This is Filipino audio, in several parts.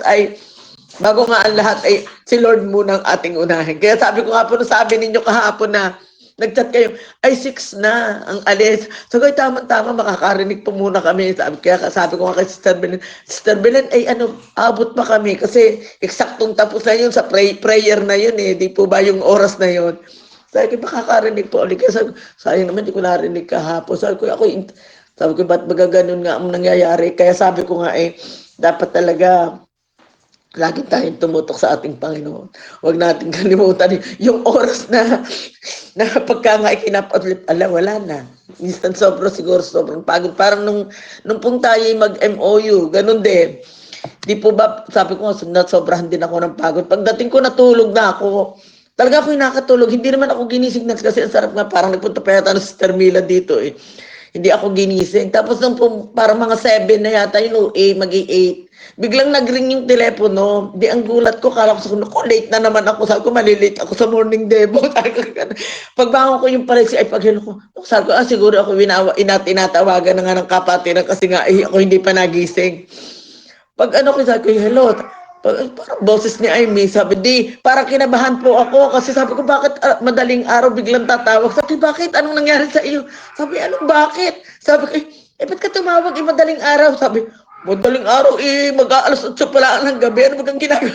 dapat ay bago nga ang lahat ay si Lord muna ang ating unahin. Kaya sabi ko nga po, sabi ninyo kahapon na nag-chat kayo, ay 6 na ang alis. So, tama-tama, makakarinig po muna kami. Kaya sabi ko nga kay Sister Belen, ay ano, abot pa kami. Kasi eksaktong tapos na yun sa prayer na yun eh. Di po ba yung oras na yun? Sabi ko, makakarinig po ulit. Kaya sayang naman, di ko narinig kahapon. Sabi ko, ba't magaganon nga ang nangyayari? Kaya sabi ko nga eh, dapat talaga lagi tayong tumutok sa ating Panginoon. Huwag natin kalimutan yung oras na pagka nga ikinapaglit, wala na. Minsan sobrang pagod. Parang nung pong tayo mag-MOU, ganun din. Di po ba, sabi ko nga, sobrahan din ako ng pagod. Pagdating ko, natulog na ako. Talaga ako yung nakatulog. Hindi naman ako ginising kasi ang sarap nga. Parang nagpunta pa yata ng Sister Mila dito eh. Hindi ako ginising. Tapos nung parang mga 7 na yata yun, mag-8. Biglang nag-ring yung telepono. Di ang gulat ko, kala ko late na naman ako. Sabi ko, malilate ako sa morning demo. Pagbangon ko yung paresi, ay paghilo ko. Sabi ko, siguro ako tinatawagan na nga ng kapatiran kasi nga ako hindi pa nagising. Pag ano ko, sabi ko, hello. Parang boses ni Amy, sabi, parang kinabahan po ako kasi sabi ko, bakit madaling araw biglang tatawag? Sabi, bakit? Anong nangyari sa iyo? Sabi, anong bakit? Sabi ko, ba't ka tumawag? Madaling araw. Sabi, madaling araw, mag-aalas 8 pala ng gabi. Ano bagang ginagawa?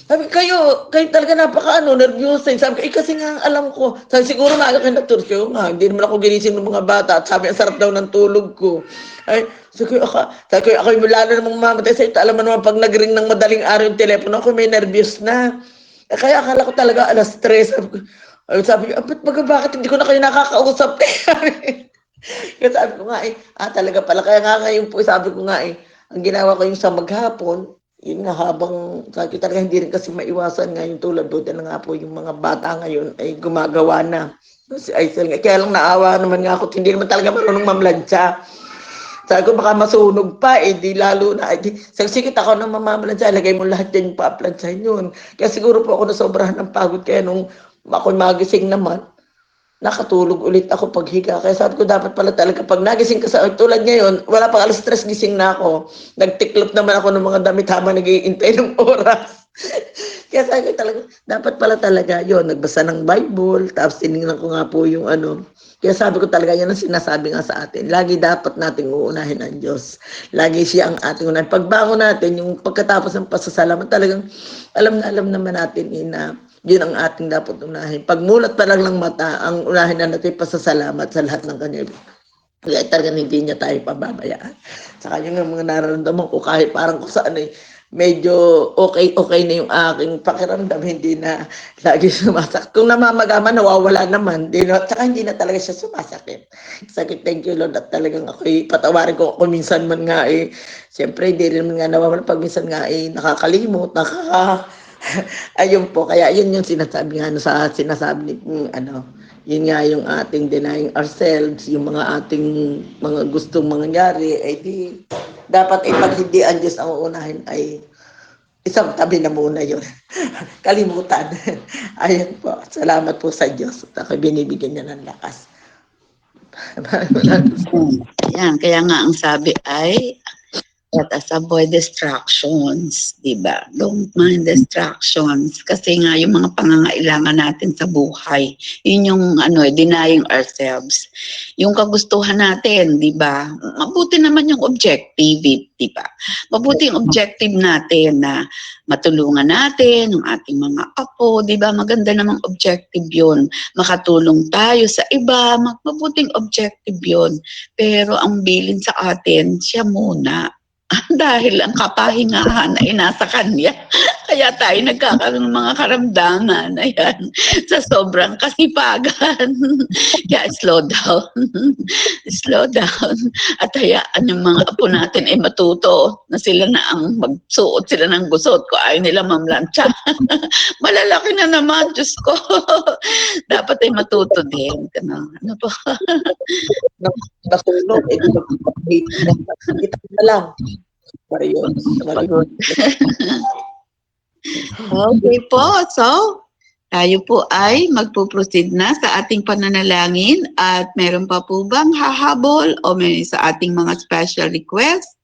Sabi, kayo talaga nervous. Sabi ko, kasi nga alam ko. Sabi, siguro maaga kayo natulog nga. Hindi naman ako ginising ng mga bata. At sabi, ang sarap daw ng tulog ko. Ay, sabi ko, ako yung lalo namang mamatay sa ito. Alam mo naman, pag nag-ring ng madaling araw yung telepono, ako may nervous na. Kaya akala ko talaga alas 3. Sabi ko, bakit hindi ko na kayo nakakausap? Kaya sabi ko nga talaga pala. Kaya nga ngayon po, sabi ko nga ang ginawa ko yung sa maghapon, yun nga habang sabi ko talaga hindi rin kasi maiwasan nga yung tulad doon na nga po yung mga bata ngayon ay gumagawa na. Si Aisel nga, kaya lang naawa naman nga ako, hindi naman talaga marunong mamlansya. Sabi ko baka masunog pa, di lalo na. Sige, ako nang mamamalansya, lagay mo lahat yan yung pa-plansyahin yun. Kaya siguro po ako nasobrahan ng pagod, kaya nung ako magising naman, nakatulog ulit ako paghiga. Kaya sabi ko, dapat pala talaga, pag nagising ka tulad ngayon, wala pang alas 3 gising na ako. Nagtiklop naman ako ng mga damit habang nag-iintay ng oras. Kaya sabi ko talaga, dapat pala talaga, nagbasa ng Bible, tapos tinignan ko nga po yung Kaya sabi ko talaga, yan ang sinasabi nga sa atin. Lagi dapat nating uunahin ang Diyos. Lagi siya ang ating unahin. Pagbangon natin, yung pagkatapos ng pasasalamat, talagang alam naman natin na yun ang ating dapat unahin. Pagmulat pa lang ng mata, ang unahin na natin pasasalamat sa lahat ng kanya. Kaya talaga hindi niya tayo pababayaan. Saka yung mga nararamdaman ko kahit parang kung saan medyo okay na yung aking pakiramdam, hindi na lagi sumasakit. Kung namamagama, nawawala naman. Saka hindi na talaga siya sumasakit. Sakit, thank you Lord, at talagang patawarin ko ako minsan man nga siyempre hindi rin nga nawawala pag minsan nga nakakalimot, ayun po, kaya yun yung sinasabi nga sinasabi yun nga yung ating denying ourselves, yung mga ating mga gustong mangyari, dapat pag hindi ang Diyos ang uunahin ay isang tabi na muna yun. Kalimutan. Ayun po, salamat po sa Diyos at ako binibigyan niya ng lakas. Yan, kaya nga ang sabi ay let us avoid distractions, diba? Don't mind distractions. Kasi nga yung mga pangangailangan natin sa buhay, yun yung denying ourselves. Yung kagustuhan natin, diba? Mabuti naman yung objective, diba? Mabuti yung objective natin na matulungan natin yung ating mga apo, diba? Maganda namang objective yun. Makatulong tayo sa iba, mabuting objective yun. Pero ang bilin sa atin, siya muna. Dahil ang kapahingahan ay nasa kanya. Kaya tayo nagkakaroon ng mga karamdaman. Ayan, sa sobrang kasipagan. Kaya slow down. Slow down. At hayaan yung mga apo natin ay matuto na sila na ang magsuot sila ng gusot ko. Ayaw nila mamlansya. Malalaki na naman, Diyos ko. Dapat ay matuto din. Ano po? Nasunog, kita na lang. Okay po, so tayo po ay magpo-proceed na sa ating pananalangin at meron pa po bang hahabol o may sa ating mga special request?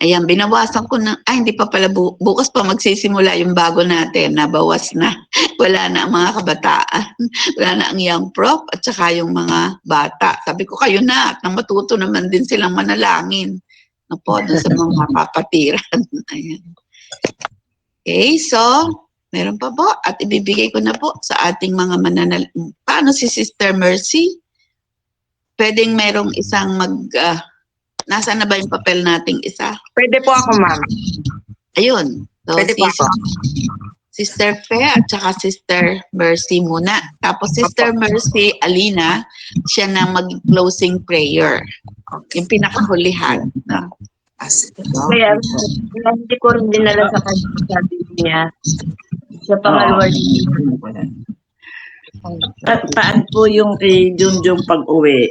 Ayan, binawasan ko na, hindi pa pala, bukas pa magsisimula yung bago natin, nabawas na. Wala na ang mga kabataan, wala na ang young prof, at saka yung mga bata. Sabi ko, kayo na, at nang matuto naman din silang manalangin. Po, doon sa mga papatiran. Ayan. Okay, so, meron pa po, at ibibigay ko na po sa ating mga paano si Sister Mercy? Pwedeng merong isang nasaan na ba yung papel nating isa? Pwede po ako, ma'am. Ayun. So, Pwede po ako. Sister Fe at saka Sister Mercy muna. Tapos Sister Mercy, Alina, siya na mag-closing prayer. Yung pinakahulihan. No? Kaya hindi ko rin dinala sa kanya, sabi niya. Sa pangalawa at paan po yung kay Junjun pag-uwi?